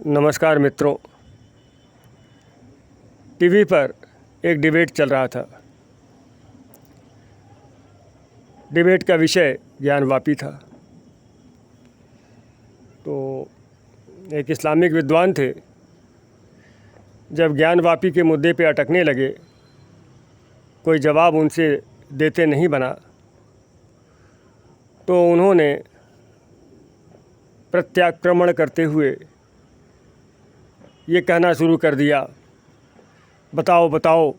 नमस्कार मित्रों। टीवी पर एक डिबेट चल रहा था। डिबेट का विषय ज्ञानवापी था। तो एक इस्लामिक विद्वान थे, जब ज्ञानवापी के मुद्दे पे अटकने लगे, कोई जवाब उनसे देते नहीं बना, तो उन्होंने प्रत्याक्रमण करते हुए ये कहना शुरू कर दिया, बताओ बताओ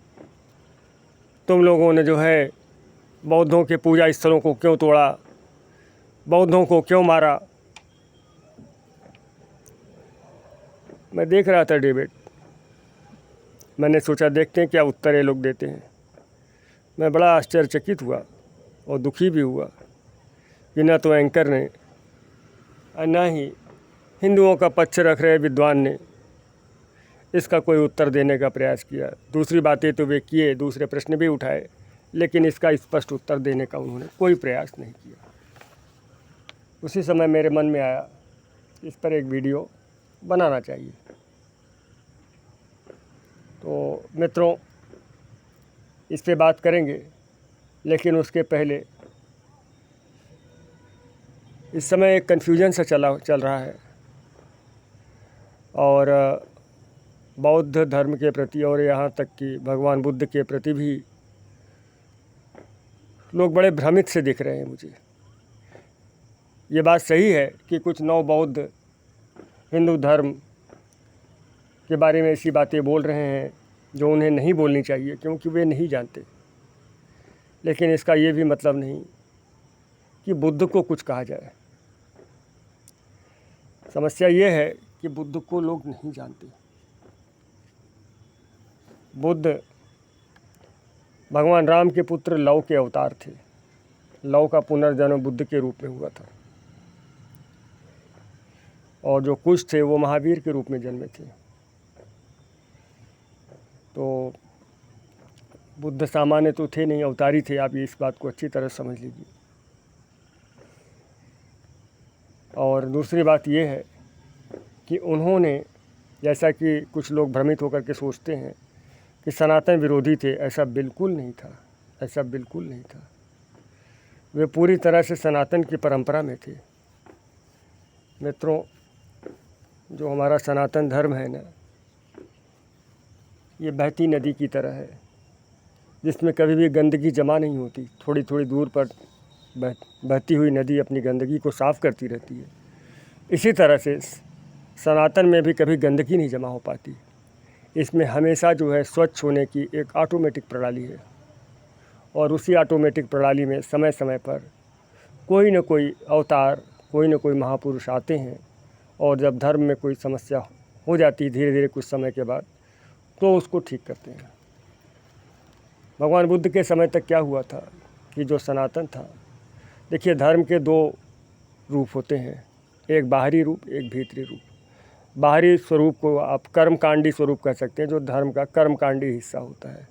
तुम लोगों ने जो है बौद्धों के पूजा स्थलों को क्यों तोड़ा, बौद्धों को क्यों मारा। मैं देख रहा था डिबेट। मैंने सोचा देखते हैं क्या उत्तर ये लोग देते हैं। मैं बड़ा आश्चर्यचकित हुआ और दुखी भी हुआ कि न तो एंकर ने और न ही हिंदुओं का पक्ष रख रहे विद्वान ने इसका कोई उत्तर देने का प्रयास किया। दूसरी बातें तो वे किए, दूसरे प्रश्न भी उठाए, लेकिन इसका स्पष्ट उत्तर देने का उन्होंने कोई प्रयास नहीं किया। उसी समय मेरे मन में आया इस पर एक वीडियो बनाना चाहिए। तो मित्रों, इस पे बात करेंगे, लेकिन उसके पहले इस समय एक कन्फ्यूजन सा चल रहा है और बौद्ध धर्म के प्रति और यहाँ तक कि भगवान बुद्ध के प्रति भी लोग बड़े भ्रमित से दिख रहे हैं मुझे। ये बात सही है कि कुछ नव बौद्ध हिंदू धर्म के बारे में ऐसी बातें बोल रहे हैं जो उन्हें नहीं बोलनी चाहिए, क्योंकि वे नहीं जानते। लेकिन इसका ये भी मतलब नहीं कि बुद्ध को कुछ कहा जाए। समस्या ये है कि बुद्ध को लोग नहीं जानते। बुद्ध भगवान राम के पुत्र लव के अवतार थे। लव का पुनर्जन्म बुद्ध के रूप में हुआ था, और जो कुश थे वो महावीर के रूप में जन्मे थे। तो बुद्ध सामान्य तो थे नहीं, अवतारी थे। आप इस बात को अच्छी तरह समझ लीजिए। और दूसरी बात ये है कि उन्होंने, जैसा कि कुछ लोग भ्रमित होकर के सोचते हैं कि सनातन विरोधी थे, ऐसा बिल्कुल नहीं था। ऐसा बिल्कुल नहीं था। वे पूरी तरह से सनातन की परंपरा में थे। मित्रों, जो हमारा सनातन धर्म है ना, ये बहती नदी की तरह है, जिसमें कभी भी गंदगी जमा नहीं होती। थोड़ी थोड़ी दूर पर बहती हुई नदी अपनी गंदगी को साफ़ करती रहती है। इसी तरह से सनातन में भी कभी गंदगी नहीं जमा हो पाती। इसमें हमेशा जो है स्वच्छ होने की एक ऑटोमेटिक प्रणाली है, और उसी ऑटोमेटिक प्रणाली में समय समय पर कोई न कोई अवतार, कोई न कोई महापुरुष आते हैं, और जब धर्म में कोई समस्या हो जाती है धीरे धीरे कुछ समय के बाद, तो उसको ठीक करते हैं। भगवान बुद्ध के समय तक क्या हुआ था कि जो सनातन था, देखिए धर्म के दो रूप होते हैं, एक बाहरी रूप, एक भीतरी रूप। बाहरी स्वरूप को आप कर्मकांडी स्वरूप कह सकते हैं, जो धर्म का कर्मकांडी हिस्सा होता है,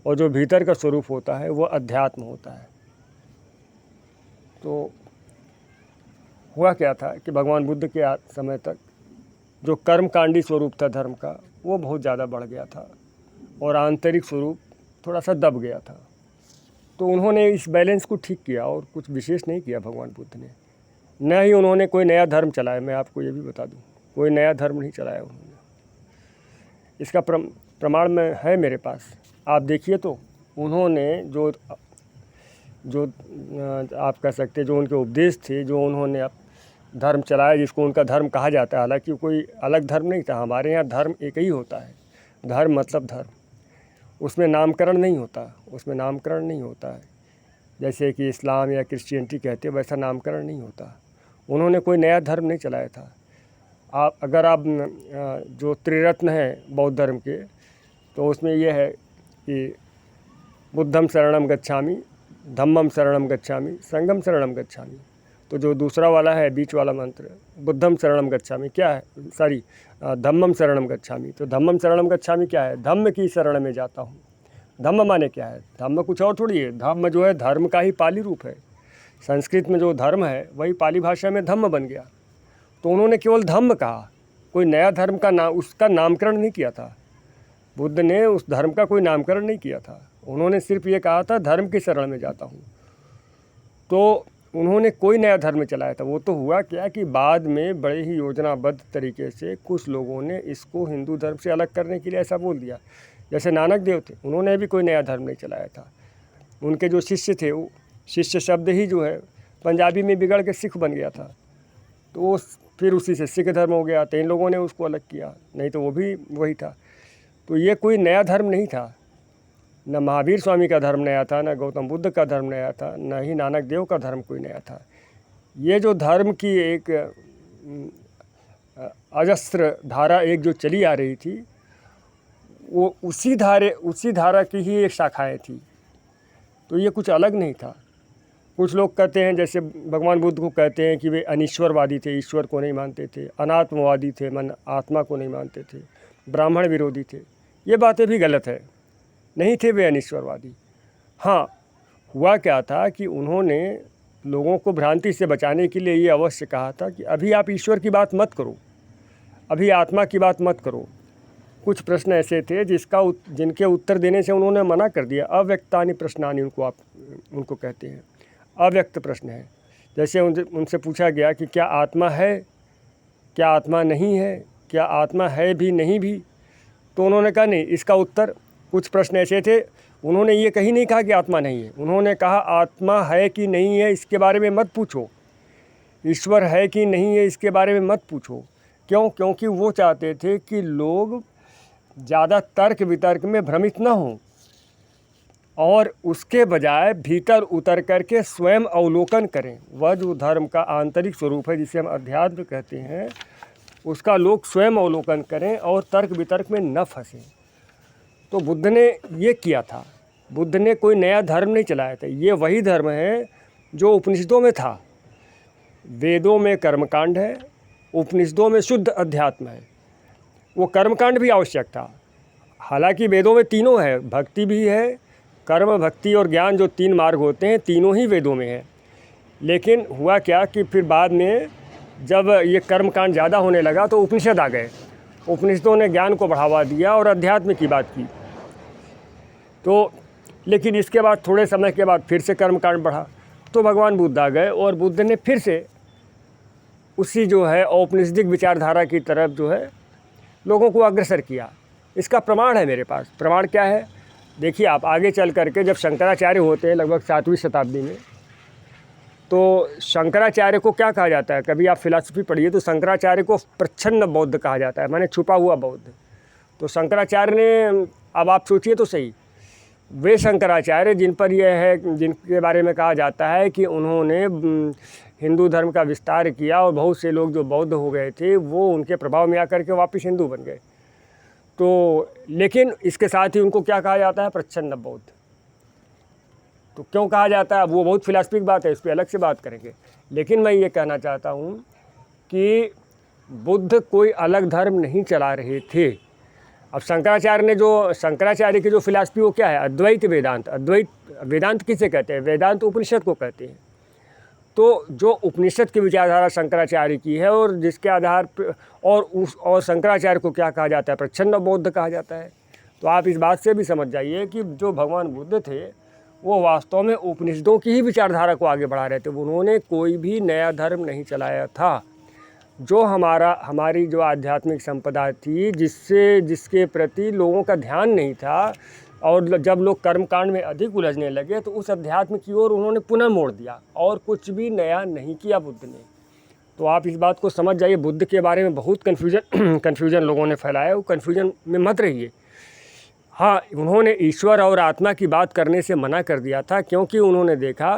और जो भीतर का स्वरूप होता है वो अध्यात्म होता है। तो हुआ क्या था कि भगवान बुद्ध के समय तक जो कर्मकांडी स्वरूप था धर्म का, वो बहुत ज़्यादा बढ़ गया था, और आंतरिक स्वरूप थोड़ा सा दब गया था। तो उन्होंने इस बैलेंस को ठीक किया, और कुछ विशेष नहीं किया भगवान बुद्ध ने। न ही उन्होंने कोई नया धर्म चलाया। मैं आपको ये भी बता दूं, कोई नया धर्म नहीं चलाया उन्होंने। इसका प्रमाण में है मेरे पास। आप देखिए तो उन्होंने जो आप कह सकते जो उनके उपदेश थे, जो उन्होंने धर्म चलाया, जिसको उनका धर्म कहा जाता है, हालांकि कोई अलग धर्म नहीं था। हमारे यहाँ धर्म एक ही होता है। धर्म मतलब धर्म, उसमें नामकरण नहीं होता। उसमें नामकरण नहीं होता है जैसे कि इस्लाम या क्रिश्चियनिटी कहते, वैसा नामकरण नहीं होता। उन्होंने कोई नया धर्म नहीं चलाया था। अगर आप जो त्रिरत्न है बौद्ध धर्म के, तो उसमें यह है कि बुद्धम शरणम गच्छामि, धम्मम शरणम गच्छामि, संघम शरणम गच्छामि। तो जो दूसरा वाला है, बीच वाला मंत्र, बुद्धम शरणम गच्छामि क्या है, धम्मम शरणम गच्छामि। तो धम्मम शरणम गच्छामि क्या है? धम्म की शरण में जाता हूँ। धम्म माने क्या है? धम्म कुछ और थोड़ी है। धम्म जो है धर्म का ही पाली रूप है। संस्कृत में जो धर्म है वही पाली भाषा में धम्म बन गया। तो उन्होंने केवल धम्म कहा, कोई नया धर्म का नाम, उसका नामकरण नहीं किया था। बुद्ध ने उस धर्म का कोई नामकरण नहीं किया था। उन्होंने सिर्फ ये कहा था धर्म की शरण में जाता हूँ। तो उन्होंने कोई नया धर्म चलाया था। वो तो हुआ क्या कि बाद में बड़े ही योजनाबद्ध तरीके से कुछ लोगों ने इसको हिंदू धर्म से अलग करने के लिए ऐसा बोल दिया। जैसे नानक देव थे, उन्होंने भी कोई नया धर्म नहीं चलाया था। उनके जो शिष्य थे, वो शिष्य शब्द ही जो है पंजाबी में बिगड़ के सिख बन गया था, तो वो फिर उसी से सिख धर्म हो गया। तो इन लोगों ने उसको अलग किया, नहीं तो वो भी वही था। तो ये कोई नया धर्म नहीं था। न महावीर स्वामी का धर्म नया था, न गौतम बुद्ध का धर्म नया था, न ही नानक देव का धर्म कोई नया था। ये जो धर्म की एक अजस्त्र धारा एक जो चली आ रही थी, वो उसी धारा की ही एक शाखाएं थी। तो ये कुछ अलग नहीं था। कुछ लोग कहते हैं, जैसे भगवान बुद्ध को कहते हैं कि वे अनीश्वरवादी थे, ईश्वर को नहीं मानते थे, अनात्मवादी थे, मन आत्मा को नहीं मानते थे, ब्राह्मण विरोधी थे। ये बातें भी गलत है, नहीं थे वे अनीश्वरवादी। हाँ, हुआ क्या था कि उन्होंने लोगों को भ्रांति से बचाने के लिए ये अवश्य कहा था कि अभी आप ईश्वर की बात मत करो, अभी आत्मा की बात मत करो। कुछ प्रश्न ऐसे थे जिनके उत्तर देने से उन्होंने मना कर दिया। अव्यक्तानि प्रश्नानि उनको कहते हैं, अव्यक्त प्रश्न है। जैसे उनसे पूछा गया कि क्या आत्मा है, क्या आत्मा नहीं है, क्या आत्मा है भी नहीं भी, तो उन्होंने कहा नहीं। इसका उत्तर, कुछ प्रश्न ऐसे थे, उन्होंने ये कहीं नहीं कहा कि आत्मा नहीं है। उन्होंने कहा आत्मा है कि नहीं है इसके बारे में मत पूछो, ईश्वर है कि नहीं है इसके बारे में मत पूछो। क्यों? क्योंकि वो चाहते थे कि लोग ज़्यादा तर्क वितर्क में भ्रमित न हों और उसके बजाय भीतर उतर करके स्वयं अवलोकन करें। वह जो धर्म का आंतरिक स्वरूप है, जिसे हम अध्यात्म कहते हैं, उसका लोग स्वयं अवलोकन करें और तर्क वितर्क में न फंसें। तो बुद्ध ने ये किया था। बुद्ध ने कोई नया धर्म नहीं चलाया था। ये वही धर्म है जो उपनिषदों में था। वेदों में कर्मकांड है, उपनिषदों में शुद्ध अध्यात्म है। वो कर्मकांड भी आवश्यक था। हालांकि वेदों में तीनों है, भक्ति भी है, कर्म, भक्ति और ज्ञान, जो तीन मार्ग होते हैं, तीनों ही वेदों में है। लेकिन हुआ क्या कि फिर बाद में जब ये कर्मकांड ज़्यादा होने लगा तो उपनिषद आ गए। उपनिषदों ने ज्ञान को बढ़ावा दिया और अध्यात्म की बात की। तो लेकिन इसके बाद थोड़े समय के बाद फिर से कर्मकांड बढ़ा, तो भगवान बुद्ध आ गए और बुद्ध ने फिर से उसी जो है औपनिषदिक विचारधारा की तरफ जो है लोगों को अग्रसर किया। इसका प्रमाण है मेरे पास। प्रमाण क्या है? देखिए, आप आगे चल करके जब शंकराचार्य होते हैं लगभग 7वीं शताब्दी में, तो शंकराचार्य को क्या कहा जाता है? कभी आप फिलॉसफी पढ़िए तो शंकराचार्य को प्रच्छन्न बौद्ध कहा जाता है, माने छुपा हुआ बौद्ध। तो शंकराचार्य ने, अब आप सोचिए तो सही, वे शंकराचार्य जिन पर यह है, जिनके बारे में कहा जाता है कि उन्होंने हिंदू धर्म का विस्तार किया और बहुत से लोग जो बौद्ध हो गए थे वो उनके प्रभाव में आकर के वापस हिंदू बन गए। तो लेकिन इसके साथ ही उनको क्या कहा जाता है? प्रच्छन्न बौद्ध। तो क्यों कहा जाता है? अब वो बहुत फिलॉसफिक बात है, इस पर अलग से बात करेंगे। लेकिन मैं ये कहना चाहता हूँ कि बुद्ध कोई अलग धर्म नहीं चला रहे थे। अब शंकराचार्य की जो फिलॉसफी वो क्या है? अद्वैत वेदांत। अद्वैत वेदांत किसे कहते हैं? वेदांत उपनिषद को कहते हैं। तो जो उपनिषद की विचारधारा शंकराचार्य की है और जिसके आधार पर और शंकराचार्य को क्या कहा जाता है? प्रच्छन्न बौद्ध कहा जाता है। तो आप इस बात से भी समझ जाइए कि जो भगवान बुद्ध थे वो वास्तव में उपनिषदों की ही विचारधारा को आगे बढ़ा रहे थे। उन्होंने कोई भी नया धर्म नहीं चलाया था। जो हमारी जो आध्यात्मिक संपदा थी, जिसके प्रति लोगों का ध्यान नहीं था, और जब लोग कर्मकांड में अधिक उलझने लगे तो उस अध्यात्म की ओर उन्होंने पुनः मोड़ दिया और कुछ भी नया नहीं किया बुद्ध ने। तो आप इस बात को समझ जाइए। बुद्ध के बारे में बहुत कन्फ्यूजन लोगों ने फैलाया, वो कन्फ्यूजन में मत रहिए। हाँ, उन्होंने ईश्वर और आत्मा की बात करने से मना कर दिया था, क्योंकि उन्होंने देखा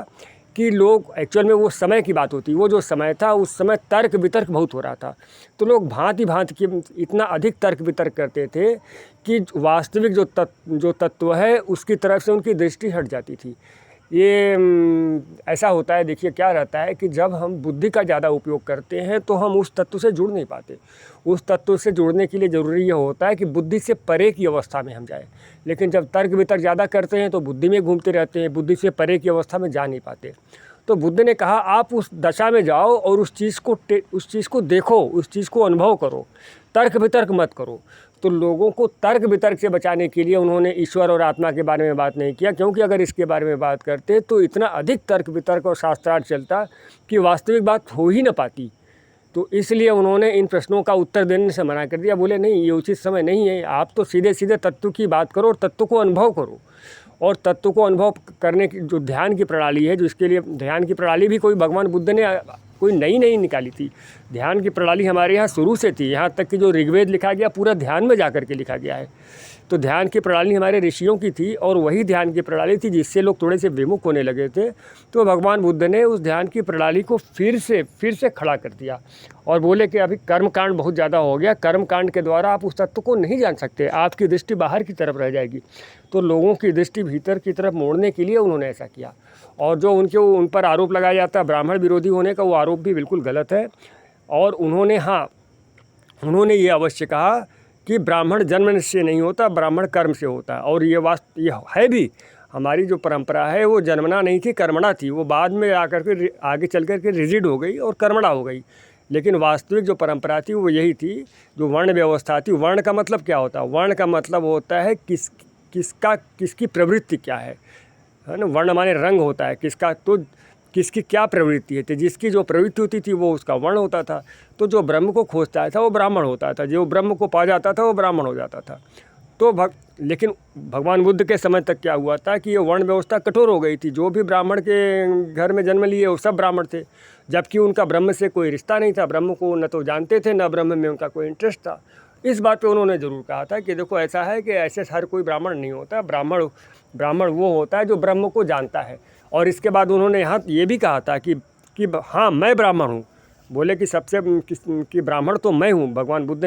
कि लोग, एक्चुअल में वो समय की बात होती, वो जो समय था उस समय तर्क वितर्क बहुत हो रहा था। तो लोग भांति भांति की इतना अधिक तर्क वितर्क करते थे कि वास्तविक जो तत्व है उसकी तरफ से उनकी दृष्टि हट जाती थी। ये ऐसा होता है। देखिए, क्या रहता है कि जब हम बुद्धि का ज़्यादा उपयोग करते हैं तो हम उस तत्व से जुड़ नहीं पाते। उस तत्व से जुड़ने के लिए ज़रूरी यह होता है कि बुद्धि से परे की अवस्था में हम जाए। लेकिन जब तर्क वितर्क ज़्यादा करते हैं तो बुद्धि में घूमते रहते हैं, बुद्धि से परे की अवस्था में जा नहीं पाते। तो बुद्ध ने कहा आप उस दशा में जाओ और उस चीज़ को देखो, उस चीज़ को अनुभव करो, तर्क वितर्क मत करो। तो लोगों को तर्क वितर्क से बचाने के लिए उन्होंने ईश्वर और आत्मा के बारे में बात नहीं किया, क्योंकि अगर इसके बारे में बात करते तो इतना अधिक तर्क वितर्क और शास्त्रार्थ चलता कि वास्तविक बात हो ही ना पाती। तो इसलिए उन्होंने इन प्रश्नों का उत्तर देने से मना कर दिया। बोले नहीं, ये उचित समय नहीं है, आप तो सीधे सीधे तत्व की बात करो और तत्व को अनुभव करो। और तत्व को अनुभव करने की जो ध्यान की प्रणाली है, जो इसके लिए ध्यान की प्रणाली भी कोई भगवान बुद्ध ने कोई नई नहीं निकाली थी। ध्यान की प्रणाली हमारे यहाँ शुरू से थी, यहाँ तक कि जो ऋग्वेद लिखा गया पूरा ध्यान में जा कर के लिखा गया है। तो ध्यान की प्रणाली हमारे ऋषियों की थी और वही ध्यान की प्रणाली थी जिससे लोग थोड़े से विमुख होने लगे थे। तो भगवान बुद्ध ने उस ध्यान की प्रणाली को फिर से खड़ा कर दिया और बोले कि अभी कर्मकांड बहुत ज़्यादा हो गया, कर्मकांड के द्वारा आप उस तत्व को नहीं जान सकते, आपकी दृष्टि बाहर की तरफ रह जाएगी। तो लोगों की दृष्टि भीतर की तरफ मोड़ने के लिए उन्होंने ऐसा किया। और जो उन पर आरोप लगाया जाता है ब्राह्मण विरोधी होने का, वो आरोप भी बिल्कुल गलत है। और उन्होंने ये अवश्य कहा कि ब्राह्मण जन्म से नहीं होता, ब्राह्मण कर्म से होता है। और ये है भी, हमारी जो परंपरा है वो जन्मना नहीं थी, कर्मणा थी। वो बाद में आकर के आगे चल कर के रिजिड हो गई और कर्मणा हो गई। लेकिन वास्तविक जो परंपरा थी वो यही थी, जो वर्ण व्यवस्था थी। वर्ण का मतलब क्या होता है? वर्ण का मतलब होता है किसकी प्रवृत्ति क्या है ना। वर्ण माने रंग होता है किसका, तो किसकी क्या प्रवृत्ति है। तो जिसकी जो प्रवृत्ति होती थी वो उसका वर्ण होता था। तो जो ब्रह्म को खोजता था वो ब्राह्मण होता था, जो ब्रह्म को पा जाता था वो ब्राह्मण हो जाता था। तो लेकिन भगवान बुद्ध के समय तक क्या हुआ था कि ये वर्ण व्यवस्था कठोर हो गई थी। जो भी ब्राह्मण के घर में जन्म लिए वो सब ब्राह्मण थे, जबकि उनका ब्रह्म से कोई रिश्ता नहीं था। ब्रह्म को न तो जानते थे, न ब्रह्म में उनका कोई इंटरेस्ट था। इस बात पे उन्होंने ज़रूर कहा था कि देखो ऐसा है कि ऐसे हर कोई ब्राह्मण नहीं होता। ब्राह्मण वो होता है जो ब्रह्म को जानता है। और इसके बाद उन्होंने यहाँ ये भी कहा था कि हाँ मैं ब्राह्मण हूँ। बोले कि कि ब्राह्मण तो मैं हूँ। भगवान बुद्ध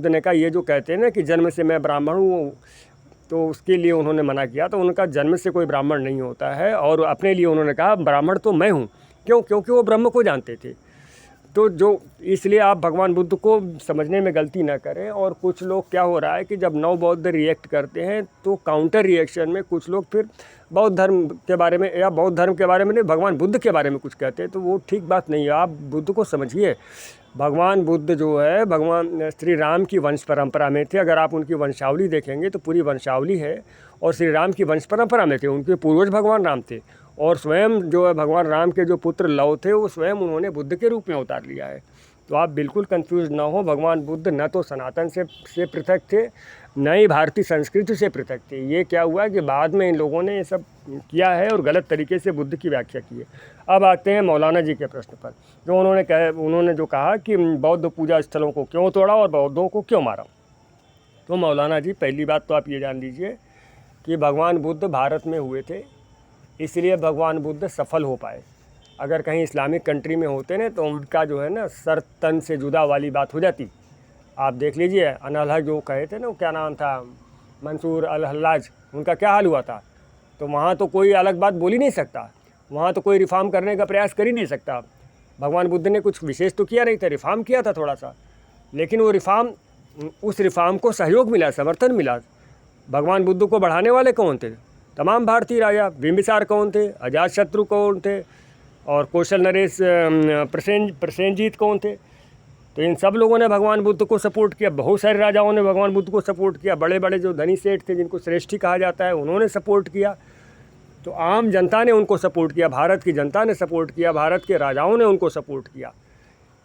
ने कहा ये जो कहते हैं ना कि जन्म से मैं ब्राह्मण हूँ, तो उसके लिए उन्होंने मना किया। तो उनका जन्म से कोई ब्राह्मण नहीं होता है। और अपने लिए उन्होंने कहा ब्राह्मण तो मैं हूँ। क्योंकि वो ब्रह्म को जानते थे। तो इसलिए आप भगवान बुद्ध को समझने में गलती ना करें। और कुछ लोग क्या हो रहा है कि जब नव बौद्ध रिएक्ट करते हैं तो काउंटर रिएक्शन में कुछ लोग फिर बौद्ध धर्म के बारे में या बौद्ध धर्म के बारे में नहीं, भगवान बुद्ध के बारे में कुछ कहते हैं। तो वो ठीक बात नहीं है। आप बुद्ध को समझिए। भगवान बुद्ध जो है भगवान श्री राम की वंश परंपरा में थे। अगर आप उनकी वंशावली देखेंगे तो पूरी वंशावली है और श्री राम की वंश परंपरा में थे। उनके पूर्वज भगवान राम थे और स्वयं जो है भगवान राम के जो पुत्र लव थे वो स्वयं उन्होंने बुद्ध के रूप में उतार लिया है। तो आप बिल्कुल कंफ्यूज ना हो। भगवान बुद्ध न तो सनातन से पृथक थे, न ही भारतीय संस्कृति से पृथक थे। ये क्या हुआ कि बाद में इन लोगों ने ये सब किया है और गलत तरीके से बुद्ध की व्याख्या की है। अब आते हैं मौलाना जी के प्रश्न पर, जो उन्होंने जो कहा कि बौद्ध पूजा स्थलों को क्यों तोड़ा और बौद्धों को क्यों मारा। तो मौलाना जी, पहली बात तो आप ये जान लीजिए कि भगवान बुद्ध भारत में हुए थे, इसलिए भगवान बुद्ध सफल हो पाए। अगर कहीं इस्लामिक कंट्री में होते ना तो उनका जो है ना सर तन से जुदा वाली बात हो जाती। आप देख लीजिए अनहलज जो कहे थे ना, वो क्या नाम था, मंसूर अल हल्लाज, उनका क्या हाल हुआ था। तो वहाँ तो कोई अलग बात बोल ही नहीं सकता, वहाँ तो कोई रिफॉर्म करने का प्रयास कर ही नहीं सकता। भगवान बुद्ध ने कुछ विशेष तो किया नहीं था, रिफॉर्म किया था थोड़ा सा, लेकिन वो उस रिफॉर्म को सहयोग मिला, समर्थन मिला। भगवान बुद्ध को बढ़ाने वाले कौन थे? तमाम भारतीय राजा। बिंबिसार कौन थे? अजातशत्रु कौन थे? और कौशल नरेश प्रसेनजीत कौन थे? तो इन सब लोगों ने भगवान बुद्ध को सपोर्ट किया। बहुत सारे राजाओं ने भगवान बुद्ध को सपोर्ट किया। बड़े बड़े जो धनी सेठ थे जिनको श्रेष्ठी कहा जाता है, उन्होंने सपोर्ट किया। तो आम जनता ने उनको सपोर्ट किया, भारत की जनता ने सपोर्ट किया, भारत के राजाओं ने उनको सपोर्ट किया।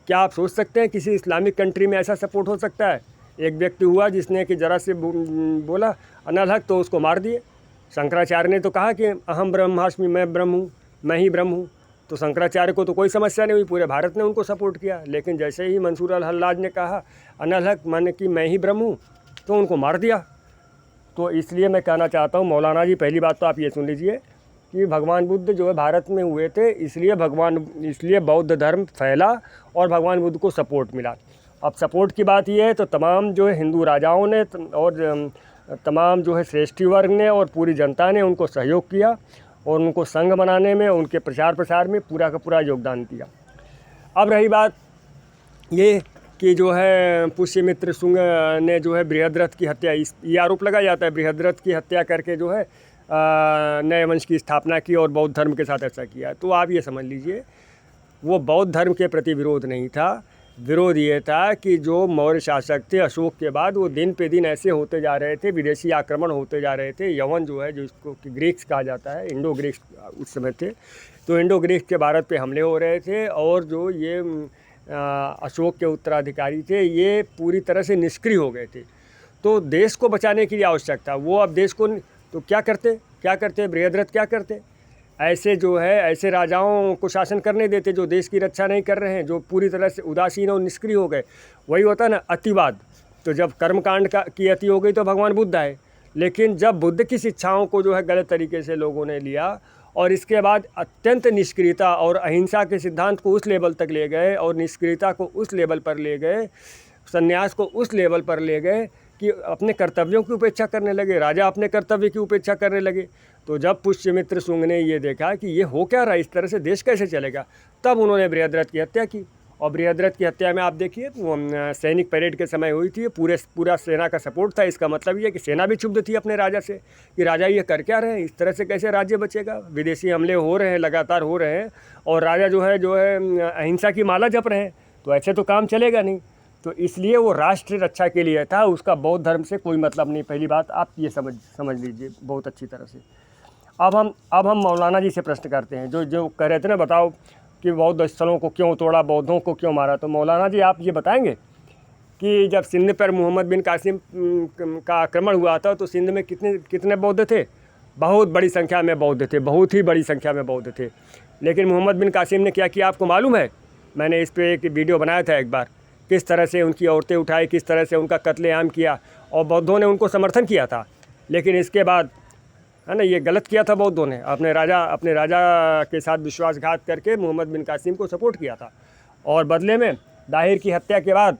क्या आप सोच सकते हैं किसी इस्लामिक कंट्री में ऐसा सपोर्ट हो सकता है? एक व्यक्ति हुआ जिसने कि जरा से बोला अनलहक तो उसको मार दिए। शंकराचार्य ने तो कहा कि अहम ब्रह्मास्मि, मैं ब्रह्म हूँ, मैं ही ब्रह्म हूँ। तो शंकराचार्य को तो कोई समस्या नहीं हुई, पूरे भारत ने उनको सपोर्ट किया। लेकिन जैसे ही मंसूर अल हल्लाज ने कहा अनलहक माने कि मैं ही ब्रह्म हूँ, तो उनको मार दिया। तो इसलिए मैं कहना चाहता हूँ मौलाना जी, पहली बात तो आप ये सुन लीजिए कि भगवान बुद्ध जो है भारत में हुए थे, इसलिए बौद्ध धर्म फैला और भगवान बुद्ध को सपोर्ट मिला। अब सपोर्ट की बात यह है तो तमाम जो है हिंदू राजाओं ने और तमाम जो है श्रेष्ठी वर्ग ने और पूरी जनता ने उनको सहयोग किया और उनको संघ बनाने में, उनके प्रचार प्रसार में पूरा का पूरा योगदान दिया। अब रही बात ये कि जो है पुष्यमित्र शुंग ने जो है बृहद्रथ की हत्या, ये आरोप लगाया जाता है बृहद्रथ की हत्या करके जो है नए वंश की स्थापना की और बौद्ध धर्म के साथ ऐसा किया। तो आप ये समझ लीजिए वो बौद्ध धर्म के प्रति विरोध नहीं था, विरोध ये था कि जो मौर्य शासक थे अशोक के बाद वो दिन पे दिन ऐसे होते जा रहे थे, विदेशी आक्रमण होते जा रहे थे। यवन जो है, जिसको कि ग्रीक्स कहा जाता है, इंडो ग्रीक्स उस समय थे, तो इंडो ग्रीक्स के भारत पे हमले हो रहे थे और जो ये अशोक के उत्तराधिकारी थे ये पूरी तरह से निष्क्रिय हो गए थे। तो देश को बचाने के लिए आवश्यक था वो, अब देश को तो क्या करते बृहद्रथ क्या करते, ऐसे जो है ऐसे राजाओं को शासन करने देते जो देश की रक्षा नहीं कर रहे हैं, जो पूरी तरह से उदासीन और निष्क्रिय हो गए। वही होता है ना अतिवाद। तो जब कर्मकांड की अति हो गई तो भगवान बुद्ध आए, लेकिन जब बुद्ध की शिक्षाओं को जो है गलत तरीके से लोगों ने लिया और इसके बाद अत्यंत निष्क्रियता और अहिंसा के सिद्धांत को उस लेवल तक ले गए और निष्क्रियता को उस लेवल पर ले गए, संन्यास को उस लेवल पर ले गए कि अपने कर्तव्यों की उपेक्षा करने लगे, राजा अपने कर्तव्य की उपेक्षा करने लगे। तो जब पुष्यमित्र शुंग ने ये देखा कि ये हो क्या रहा, इस तरह से देश कैसे चलेगा, तब उन्होंने बृहद्रथ की हत्या की। और बृहद्रथ की हत्या में आप देखिए सैनिक परेड के समय हुई थी, पूरा सेना का सपोर्ट था। इसका मतलब ये कि सेना भी क्षुब्ध थी अपने राजा से कि राजा ये कर क्या रहे हैं, इस तरह से कैसे राज्य बचेगा, विदेशी हमले हो रहे हैं, लगातार हो रहे हैं और राजा जो है अहिंसा की माला जप रहे हैं, तो ऐसे तो काम चलेगा नहीं। तो इसलिए वो राष्ट्र रक्षा के लिए था, उसका बौद्ध धर्म से कोई मतलब नहीं। पहली बात आप ये समझ लीजिए बहुत अच्छी तरह से। अब हम मौलाना जी से प्रश्न करते हैं, जो कह रहे थे ना, बताओ कि बौद्ध स्थलों को क्यों तोड़ा, बौद्धों को क्यों मारा। तो मौलाना जी आप ये बताएंगे कि जब सिंध पर मोहम्मद बिन कासिम का आक्रमण हुआ था तो सिंध में कितने बौद्ध थे, बहुत बड़ी संख्या में बौद्ध थे, बहुत ही बड़ी संख्या में बौद्ध थे। लेकिन मोहम्मद बिन कासिम ने क्या किया आपको मालूम है, मैंने इस पर एक वीडियो बनाया था एक बार, किस तरह से उनकी औरतें उठाई, किस तरह से उनका कत्लेआम किया और बौद्धों ने उनको समर्थन किया था। लेकिन इसके बाद है ना ये गलत किया था बौद्धों ने, अपने राजा के साथ विश्वासघात करके मोहम्मद बिन कासिम को सपोर्ट किया था। और बदले में दाहिर की हत्या के बाद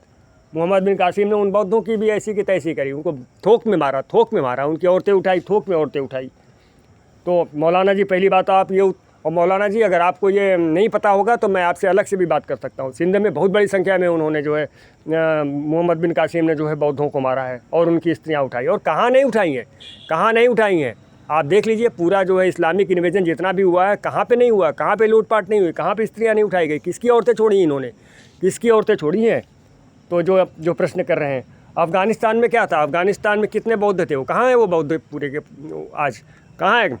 मोहम्मद बिन कासिम ने उन बौद्धों की भी ऐसी की तैसी करी, उनको थोक में मारा, उनकी औरतें उठाई, थोक में औरतें उठाई। तो मौलाना जी पहली बात आप ये, और मौलाना जी अगर आपको ये नहीं पता होगा तो मैं आपसे अलग से भी बात कर सकता हूँ। सिंध में बहुत बड़ी संख्या में उन्होंने जो है मोहम्मद बिन कासिम ने जो है बौद्धों को मारा है और उनकी स्त्रियाँ उठाई। और कहाँ नहीं उठाई हैं आप देख लीजिए, पूरा जो है इस्लामिक इन्वेजन जितना भी हुआ है कहाँ पे नहीं हुआ, कहाँ पे लूटपाट नहीं हुई, कहाँ पे स्त्रियाँ नहीं उठाई गई, किसकी औरतें छोड़ी इन्होंने, किसकी औरतें छोड़ी हैं। तो जो प्रश्न कर रहे हैं, अफ़गानिस्तान में क्या था, अफ़गानिस्तान में कितने बौद्ध थे, वो कहाँ है वो बौद्ध पूरे के आज कहाँ है।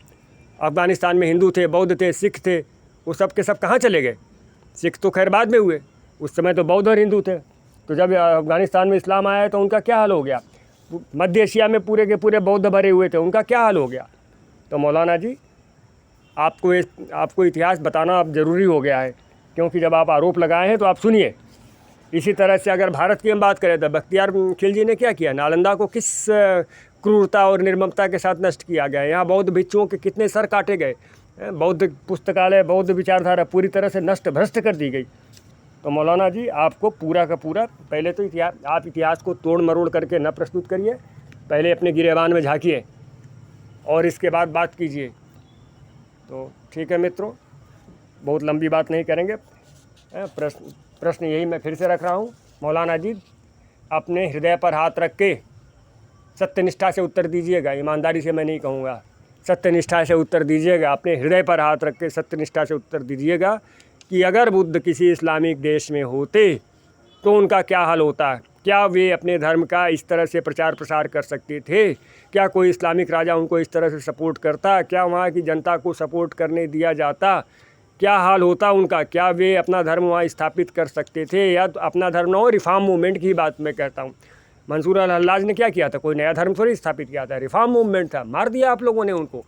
अफ़गानिस्तान में हिंदू थे, बौद्ध थे, सिख थे, वो सब के सब कहाँ चले गए। सिख तो खैर बाद में हुए, उस समय तो बौद्ध और हिंदू थे। तो जब अफ़गानिस्तान में इस्लाम आया तो उनका क्या हाल हो गया। मध्य एशिया में पूरे के पूरे बौद्ध भरे हुए थे, उनका क्या हाल हो गया। तो मौलाना जी आपको इतिहास बताना अब ज़रूरी हो गया है, क्योंकि जब आप आरोप लगाए हैं तो आप सुनिए। इसी तरह से अगर भारत की हम बात करें तो बख्तियार खिलजी ने क्या किया, नालंदा को किस क्रूरता और निर्ममता के साथ नष्ट किया गया। यहाँ बौद्ध भिक्षुओं के कितने सर काटे गए, बौद्ध पुस्तकालय, बौद्ध विचारधारा पूरी तरह से नष्ट भ्रष्ट कर दी गई। तो मौलाना जी आपको पूरा का पूरा पहले तो इतिहास को तोड़ मरोड़ करके न प्रस्तुत करिए, पहले अपने गिरेबान में झाँकिए और इसके बाद बात कीजिए। तो ठीक है मित्रों, बहुत लंबी बात नहीं करेंगे। प्रश्न यही मैं फिर से रख रहा हूँ, मौलाना जी अपने हृदय पर हाथ रख के सत्यनिष्ठा से उत्तर दीजिएगा, ईमानदारी से मैं नहीं कहूँगा, सत्यनिष्ठा से उत्तर दीजिएगा, अपने हृदय पर हाथ रख के सत्यनिष्ठा से उत्तर दीजिएगा कि अगर बुद्ध किसी इस्लामिक देश में होते तो उनका क्या हाल होता, क्या वे अपने धर्म का इस तरह से प्रचार प्रसार कर सकते थे, क्या कोई इस्लामिक राजा उनको इस तरह से सपोर्ट करता, क्या वहाँ की जनता को सपोर्ट करने दिया जाता, क्या हाल होता उनका, क्या वे अपना धर्म वहाँ स्थापित कर सकते थे, या तो अपना धर्म न हो, रिफॉर्म मूवमेंट की बात मैं कहता हूँ। मंसूर अल-हल्लाज ने क्या किया था, कोई नया धर्म थोड़ी स्थापित किया था, रिफॉर्म मूवमेंट था, मार दिया आप लोगों ने उनको।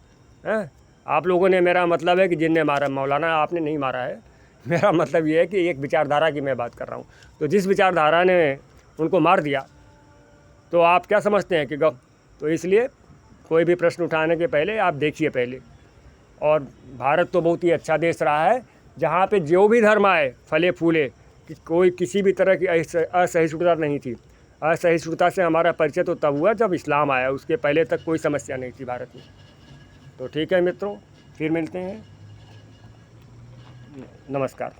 आप लोगों ने, मेरा मतलब है कि जिनने मारा, मौलाना आपने नहीं मारा है, मेरा मतलब ये है कि एक विचारधारा की मैं बात कर रहा हूँ। तो जिस विचारधारा ने उनको मार दिया तो आप क्या समझते हैं कि तो इसलिए कोई भी प्रश्न उठाने के पहले आप देखिए पहले। और भारत तो बहुत ही अच्छा देश रहा है जहाँ पे जो भी धर्म आए फले फूले, कि कोई किसी भी तरह की असहिष्णुता नहीं थी। असहिष्णुता से हमारा परिचय तो तब हुआ जब इस्लाम आया, उसके पहले तक कोई समस्या नहीं थी भारत में। तो ठीक है मित्रों, फिर मिलते हैं, नमस्कार।